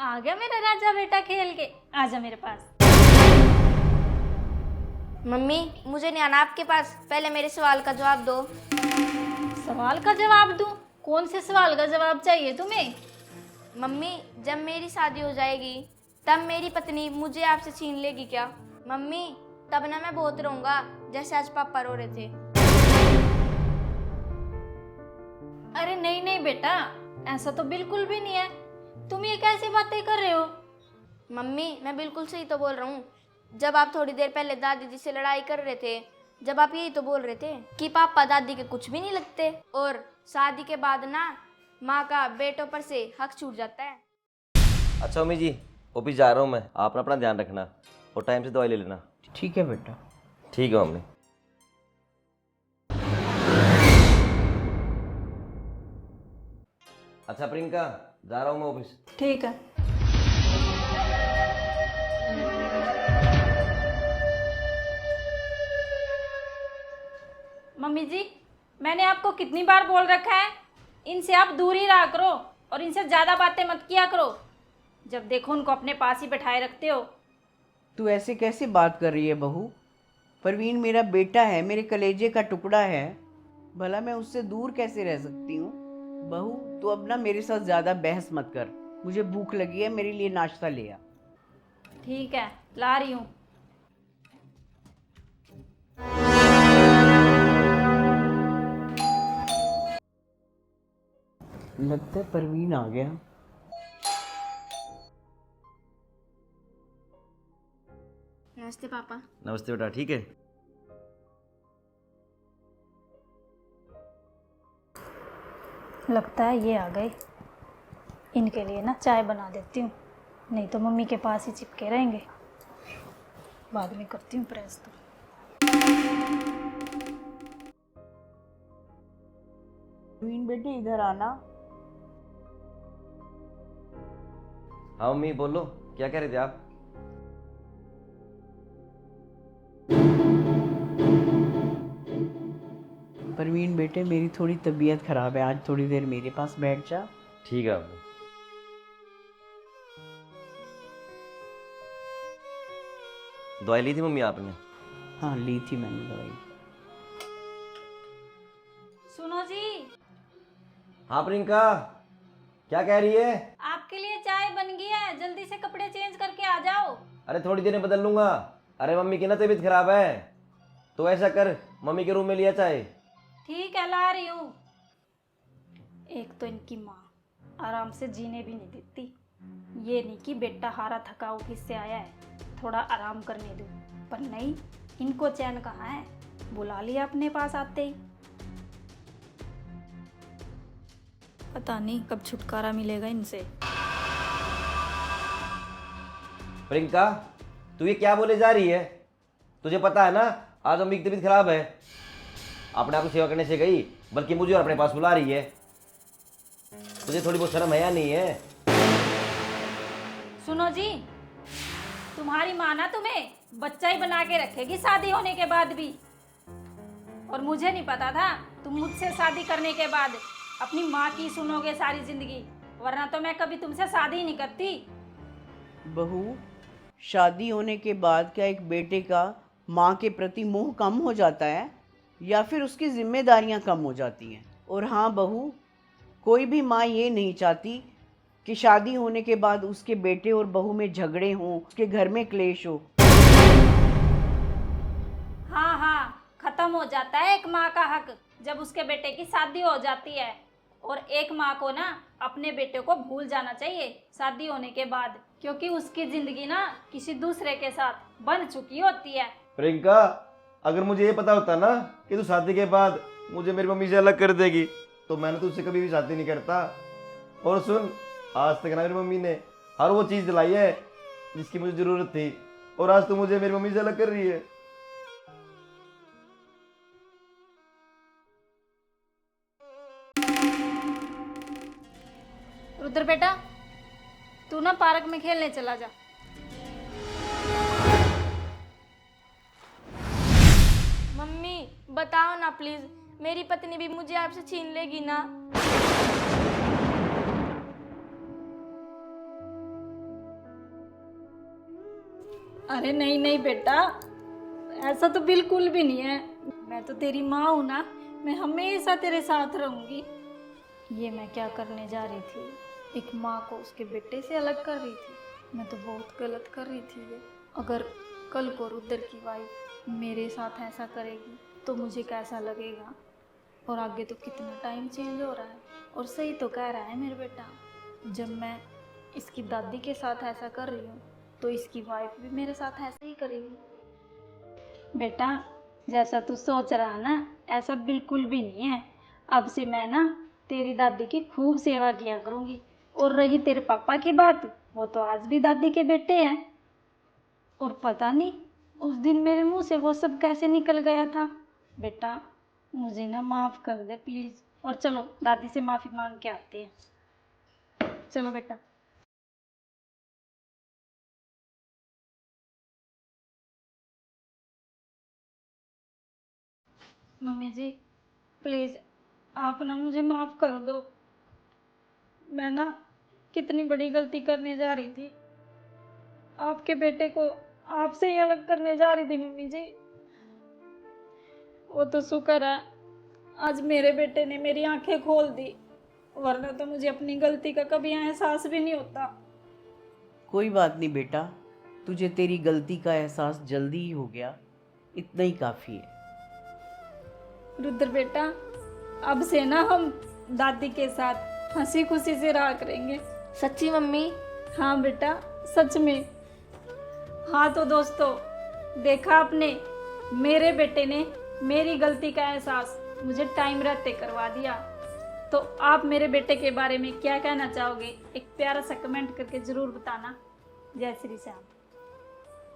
आ गया मेरा राजा बेटा खेल के। आजा मेरे पास। मम्मी मुझे नहीं आना आपके पास, पहले मेरे सवाल का जवाब दो। सवाल का जवाब दूं? कौन से सवाल का जवाब चाहिए तुम्हें? मम्मी जब मेरी शादी हो जाएगी तब मेरी पत्नी मुझे आपसे छीन लेगी क्या? मम्मी तब ना मैं बहुत रहूंगा जैसे आज पापा रो रहे थे। अरे नहीं नहीं बेटा, ऐसा तो बिल्कुल भी नहीं है। तुम ये कैसी बातें कर रहे हो? मम्मी मैं बिल्कुल सही तो बोल रहा हूँ। जब आप थोड़ी देर पहले दादी जी से लड़ाई कर रहे थे, जब आप यही तो बोल रहे थे कि पापा दादी के कुछ भी नहीं लगते, और शादी के बाद ना माँ का बेटों पर से हक छूट जाता है। अच्छा मम्मी जी, ऑफिस जा रहा हूँ मैं, आप ना अपना ध्यान रखना और टाइम से दवाई ले लेना। ठीक है बेटा। ठीक है मम्मी। अच्छा प्रियंका, जा रहा हूँ मैं ऑफिस। ठीक है। मम्मी जी, मैंने आपको कितनी बार बोल रखा है, इनसे आप दूर ही रहा करो और इनसे ज़्यादा बातें मत किया करो। जब देखो उनको अपने पास ही बैठाए रखते हो। तू ऐसे कैसे बात कर रही है बहू? परवीन मेरा बेटा है, मेरे कलेजे का टुकड़ा है, भला मैं उससे दूर कैसे रह सकती हूँ? बहू तू अब ना मेरे साथ ज़्यादा बहस मत कर, मुझे भूख लगी है, मेरे लिए नाश्ता ले आ। ठीक है, ला रही हूँ। लगता है परवीन आ गया। नमस्ते पापा। नमस्ते बेटा, ठीक है? लगता है ये आ गए। इनके लिए ना चाय बना देती हूँ, नहीं तो मम्मी के पास ही चिपके रहेंगे। बाद में करती हूँ प्रेस तो। परवीन बेटे इधर आना। हाँ मम्मी बोलो, क्या कह रहे थे आप? परवीन बेटे मेरी थोड़ी तबीयत ख़राब है, आज थोड़ी देर मेरे पास बैठ जा। ठीक है मम्मी। दवाई ली थी मम्मी आपने? हाँ ली थी मैंने दवाई। सुनो जी, हाँ प्रियंका, क्या कह रही है? आपके लिए चाय बन गई है, जल्दी से कपड़े चेंज करके आ जाओ। अरे थोड़ी देर में बदल लूंगा। अरे मम्मी की ना तबीयत खराब है, तो ऐसा कर मम्मी के रूम में लिया चाहे। ठीक है, ला रही हूँ। एक तो इनकी माँ आराम से जीने भी नहीं देती। ये नहीं कि बेटा हारा थका ऑफिस से आया है, थोड़ा आराम करने दो, पर नहीं, इनको चैन कहाँ है। बुला लिया अपने पास आते ही। पता नहीं कब छुटकारा मिलेगा इनसे। प्रियंका, तू ये क्या बोले जा रही है? तुझे पता है ना आज मम्मी की तबीयत खराब है। अपने आप को सेवा करने से गई, बल्कि मुझे और अपने पास बुला रही है। तुझे थोड़ी बहुत शर्म है या नहीं है? सुनो जी, तुम्हारी माँ ना तुम्हें बच्चा ही बना के रखेगी शादी होने के बाद भी। और मुझे नहीं पता था तुम मुझसे शादी करने के बाद अपनी माँ की सुनोगे सारी जिंदगी, वरना तो मैं कभी तुमसे शादी ही नहीं करती। बहू शादी होने के बाद क्या एक बेटे का माँ के प्रति मोह कम हो जाता है या फिर उसकी जिम्मेदारियाँ कम हो जाती हैं? और हाँ बहू, कोई भी माँ ये नहीं चाहती कि शादी होने के बाद उसके बेटे और बहू में झगड़े हों, उसके घर में क्लेश हो। हाँ हाँ, खत्म हो जाता है एक माँ का हक जब उसके बेटे की शादी हो जाती है। और एक माँ को ना अपने बेटे को भूल जाना चाहिए शादी होने के बाद, क्योंकि उसकी जिंदगी ना किसी दूसरे के साथ बन चुकी होती है। प्रियंका, अगर मुझे ये पता होता ना कि तू शादी के बाद मुझे मेरी मम्मी से अलग कर देगी, तो मैंने तुझसे कभी भी शादी नहीं करता। और सुन, आज तक ना मेरी मम्मी ने हर वो चीज़ दिलाई है जिसकी मुझे ज़रूरत थी, और आज तू मुझे मेरी मम्मी से अलग कर रही है। रुद्र बेटा, तू ना पार्क में खेलने चला जा। मम्मी बताओ ना प्लीज, मेरी पत्नी भी मुझे आपसे छीन लेगी ना? अरे नहीं नहीं बेटा, ऐसा तो बिल्कुल भी नहीं है। मैं तो तेरी माँ हूँ ना, मैं हमेशा तेरे साथ रहूँगी। ये मैं क्या करने जा रही थी, एक माँ को उसके बेटे से अलग कर रही थी। मैं तो बहुत गलत कर रही थी ये। अगर कल को रुद्र की वाइफ मेरे साथ ऐसा करेगी तो मुझे कैसा लगेगा। और आगे तो कितना टाइम चेंज हो रहा है। और सही तो कह रहा है मेरा बेटा, जब मैं इसकी दादी के साथ ऐसा कर रही हूँ तो इसकी वाइफ भी मेरे साथ ऐसा ही करेगी। बेटा जैसा तू सोच रहा ना, ऐसा बिल्कुल भी नहीं है। अब से मैं ना तेरी दादी की खूब सेवा किया करूँगी। और रही तेरे पापा की बात, वो तो आज भी दादी के बेटे हैं। और पता नहीं उस दिन मेरे मुंह से वो सब कैसे निकल गया था। बेटा मुझे ना माफ़ कर दे प्लीज़। और चलो दादी से माफ़ी मांग के आते हैं। चलो बेटा। मम्मी जी प्लीज़ आप ना मुझे माफ़ कर दो। मैं ना कितनी बड़ी गलती करने जा रही थी। आपके बेटे को आपसे ही अलग करने जा रही थी मम्मी जी। वो तो शुक्र है आज मेरे बेटे ने मेरी आंखें खोल दी, वरना तो मुझे अपनी गलती का कभी एहसास भी नहीं होता। कोई बात नहीं बेटा, तुझे तेरी गलती का एहसास जल्दी ही हो गया, इतना ही काफ़ी है। रुद्र बेटा अब से ना हम दादी के साथ हंसी खुशी से रहा करेंगे। सच्ची मम्मी? हाँ बेटा सच में। हाँ तो दोस्तों देखा आपने, मेरे बेटे ने मेरी गलती का एहसास मुझे टाइम रहते करवा दिया। तो आप मेरे बेटे के बारे में क्या कहना चाहोगे, एक प्यारा सा कमेंट करके ज़रूर बताना। जय श्री श्याम।